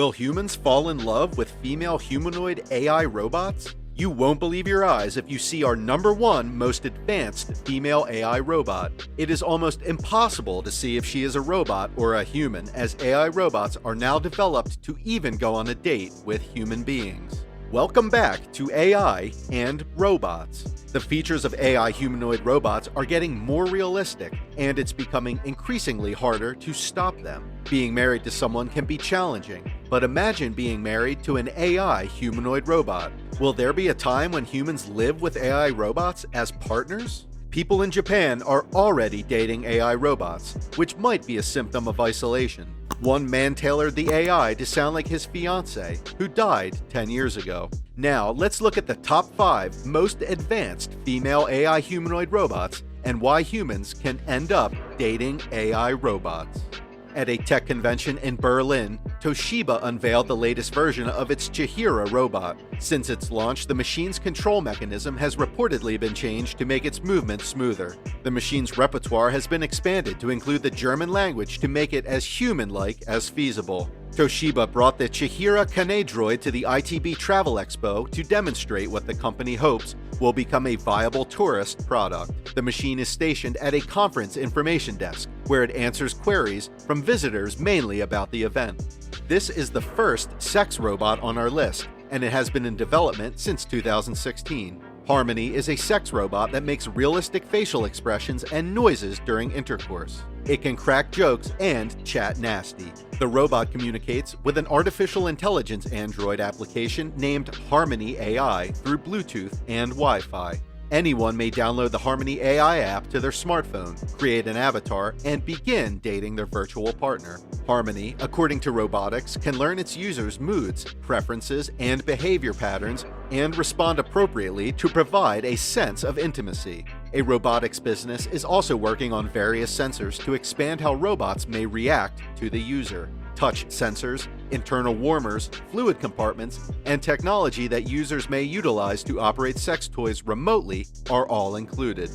Will humans fall in love with female humanoid AI robots? You won't believe your eyes if you see our #1 most advanced female AI robot. It is almost impossible to see if she is a robot or a human, as AI robots are now developed to even go on a date with human beings. Welcome back to AI and robots. The features of AI humanoid robots are getting more realistic, and it's becoming increasingly harder to stop them. Being married to someone can be challenging, but imagine being married to an AI humanoid robot. Will there be a time when humans live with AI robots as partners? People in Japan are already dating AI robots, which might be a symptom of isolation. One man tailored the AI to sound like his fiancée, who died 10 years ago. Now, let's look at the top 5 most advanced female AI humanoid robots and why humans can end up dating AI robots. At a tech convention in Berlin, Toshiba unveiled the latest version of its Chihira robot. Since its launch, the machine's control mechanism has reportedly been changed to make its movement smoother. The machine's repertoire has been expanded to include the German language to make it as human-like as feasible. Toshiba brought the Chihira Kane droid to the ITB Travel Expo to demonstrate what the company hopes will become a viable tourist product. The machine is stationed at a conference information desk, where it answers queries from visitors mainly about the event. This is the first sex robot on our list, and it has been in development since 2016. Harmony is a sex robot that makes realistic facial expressions and noises during intercourse. It can crack jokes and chat nasty. The robot communicates with an artificial intelligence Android application named Harmony AI through Bluetooth and Wi-Fi. Anyone may download the Harmony AI app to their smartphone, create an avatar, and begin dating their virtual partner. Harmony, according to robotics, can learn its users' moods, preferences, and behavior patterns and respond appropriately to provide a sense of intimacy. A robotics business is also working on various sensors to expand how robots may react to the user. Touch sensors, internal warmers, fluid compartments, and technology that users may utilize to operate sex toys remotely are all included.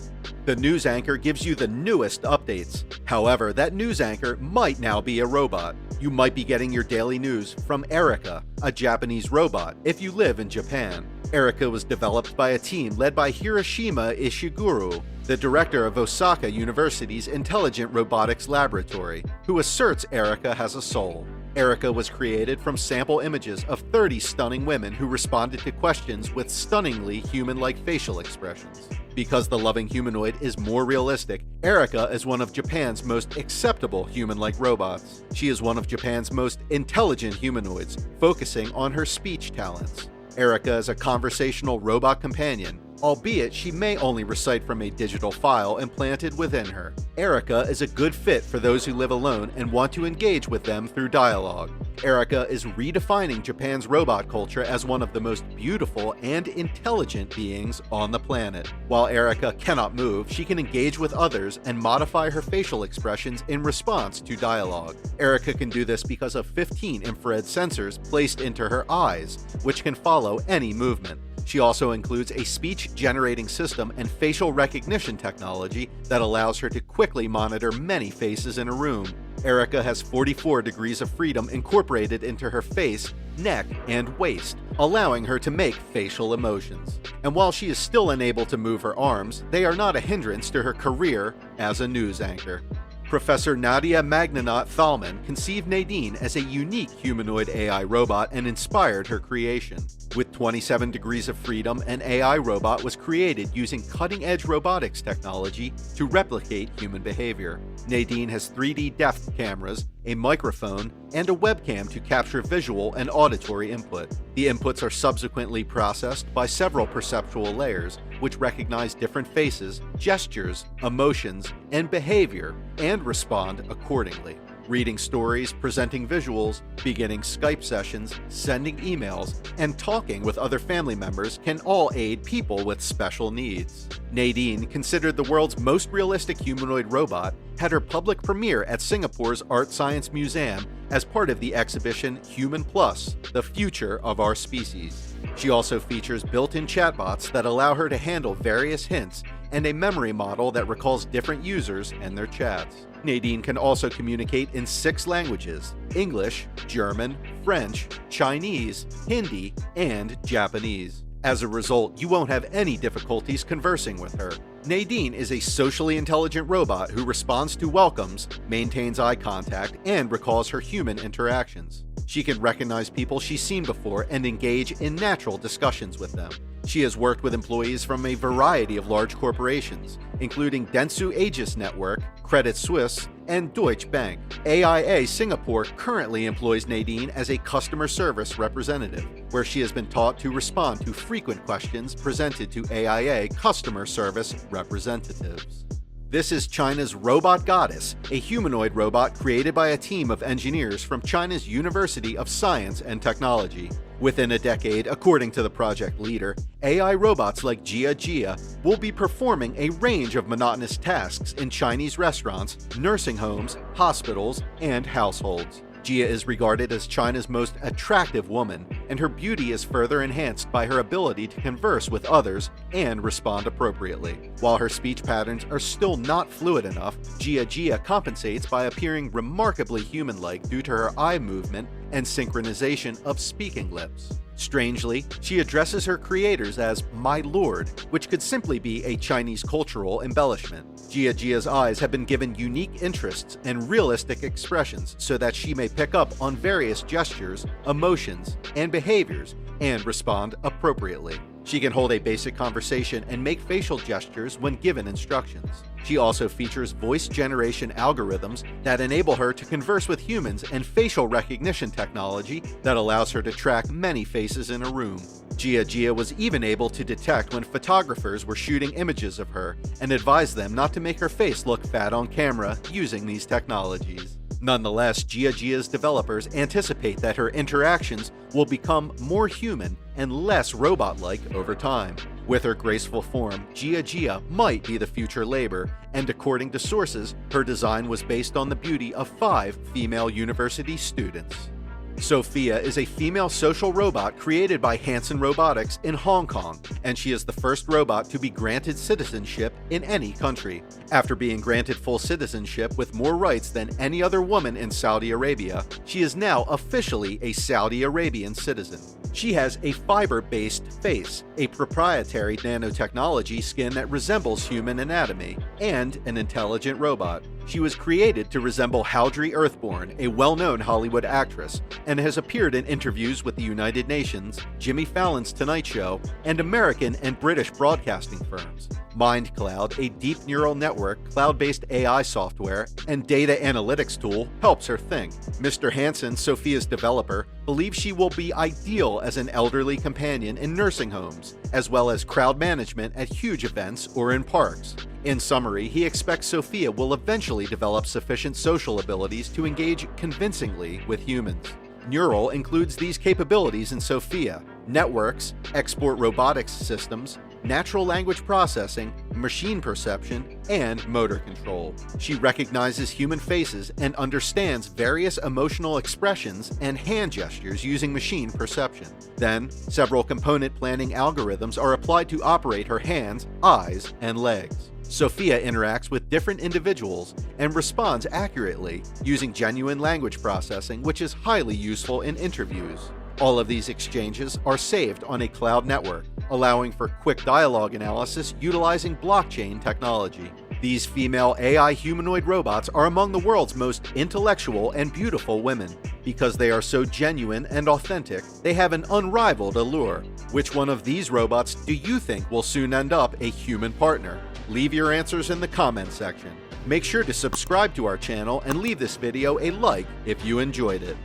The news anchor gives you the newest updates. However, that news anchor might now be a robot. You might be getting your daily news from Erica, a Japanese robot, if you live in Japan. Erica was developed by a team led by Hiroshima Ishiguro, the director of Osaka University's Intelligent Robotics Laboratory, who asserts Erica has a soul. Erica was created from sample images of 30 stunning women who responded to questions with stunningly human-like facial expressions. Because the loving humanoid is more realistic, Erica is one of Japan's most acceptable human-like robots. She is one of Japan's most intelligent humanoids, focusing on her speech talents. Erica is a conversational robot companion, albeit she may only recite from a digital file implanted within her. Erica is a good fit for those who live alone and want to engage with them through dialogue. Erica is redefining Japan's robot culture as one of the most beautiful and intelligent beings on the planet. While Erica cannot move, she can engage with others and modify her facial expressions in response to dialogue. Erica can do this because of 15 infrared sensors placed into her eyes, which can follow any movement. She also includes a speech-generating system and facial recognition technology that allows her to quickly monitor many faces in a room. Erica has 44 degrees of freedom incorporated into her face, neck, and waist, allowing her to make facial emotions. And while she is still unable to move her arms, they are not a hindrance to her career as a news anchor. Professor Nadia Magnanot-Thalmann conceived Nadine as a unique humanoid AI robot and inspired her creation. With 27 degrees of freedom, an AI robot was created using cutting-edge robotics technology to replicate human behavior. Nadine has 3D depth cameras, a microphone, and a webcam to capture visual and auditory input. The inputs are subsequently processed by several perceptual layers, which recognize different faces, gestures, emotions, and behavior, and respond accordingly. Reading stories, presenting visuals, beginning Skype sessions, sending emails, and talking with other family members can all aid people with special needs. Nadine, considered the world's most realistic humanoid robot, had her public premiere at Singapore's Art Science Museum as part of the exhibition Human Plus, The Future of Our Species. She also features built-in chatbots that allow her to handle various hints and a memory model that recalls different users and their chats. Nadine can also communicate in 6 languages: English, German, French, Chinese, Hindi, and Japanese. As a result, you won't have any difficulties conversing with her. Nadine is a socially intelligent robot who responds to welcomes, maintains eye contact, and recalls her human interactions. She can recognize people she's seen before and engage in natural discussions with them. She has worked with employees from a variety of large corporations, including Dentsu Aegis Network, Credit Suisse, and Deutsche Bank. AIA Singapore currently employs Nadine as a customer service representative, where she has been taught to respond to frequent questions presented to AIA customer service representatives. This is China's Robot Goddess, a humanoid robot created by a team of engineers from China's University of Science and Technology. Within a decade, according to the project leader, AI robots like Jia will be performing a range of monotonous tasks in Chinese restaurants, nursing homes, hospitals, and households. Jia is regarded as China's most attractive woman, and her beauty is further enhanced by her ability to converse with others and respond appropriately. While her speech patterns are still not fluid enough, Jia compensates by appearing remarkably human-like due to her eye movement and synchronization of speaking lips. Strangely, she addresses her creators as "my lord," which could simply be a Chinese cultural embellishment. Jia's eyes have been given unique interests and realistic expressions so that she may pick up on various gestures, emotions, and behaviors and respond appropriately. She can hold a basic conversation and make facial gestures when given instructions. She also features voice generation algorithms that enable her to converse with humans and facial recognition technology that allows her to track many faces in a room. Jia was even able to detect when photographers were shooting images of her and advise them not to make her face look fat on camera using these technologies. Nonetheless, Jia's developers anticipate that her interactions will become more human and less robot-like over time. With her graceful form, Jia might be the future labor, and according to sources, her design was based on the beauty of 5 female university students. Sophia is a female social robot created by Hanson Robotics in Hong Kong, and she is the first robot to be granted citizenship in any country. After being granted full citizenship with more rights than any other woman in Saudi Arabia, she is now officially a Saudi Arabian citizen. She has a fiber-based face, a proprietary nanotechnology skin that resembles human anatomy, and an intelligent robot. She was created to resemble Haldry Earthborn, a well-known Hollywood actress, and has appeared in interviews with the United Nations, Jimmy Fallon's Tonight Show, and American and British broadcasting firms. MindCloud, a deep neural network, cloud-based AI software, and data analytics tool, helps her think. Mr. Hanson, Sophia's developer, believes she will be ideal as an elderly companion in nursing homes, as well as crowd management at huge events or in parks. In summary, he expects Sophia will eventually develop sufficient social abilities to engage convincingly with humans. Neural includes these capabilities in Sophia: networks, export robotics systems, natural language processing, machine perception, and motor control. She recognizes human faces and understands various emotional expressions and hand gestures using machine perception. Then, several component planning algorithms are applied to operate her hands, eyes, and legs. Sophia interacts with different individuals and responds accurately using genuine language processing, which is highly useful in interviews. All of these exchanges are saved on a cloud network, allowing for quick dialogue analysis utilizing blockchain technology. These female AI humanoid robots are among the world's most intellectual and beautiful women. Because they are so genuine and authentic, they have an unrivaled allure. Which one of these robots do you think will soon end up a human partner? Leave your answers in the comments section. Make sure to subscribe to our channel and leave this video a like if you enjoyed it.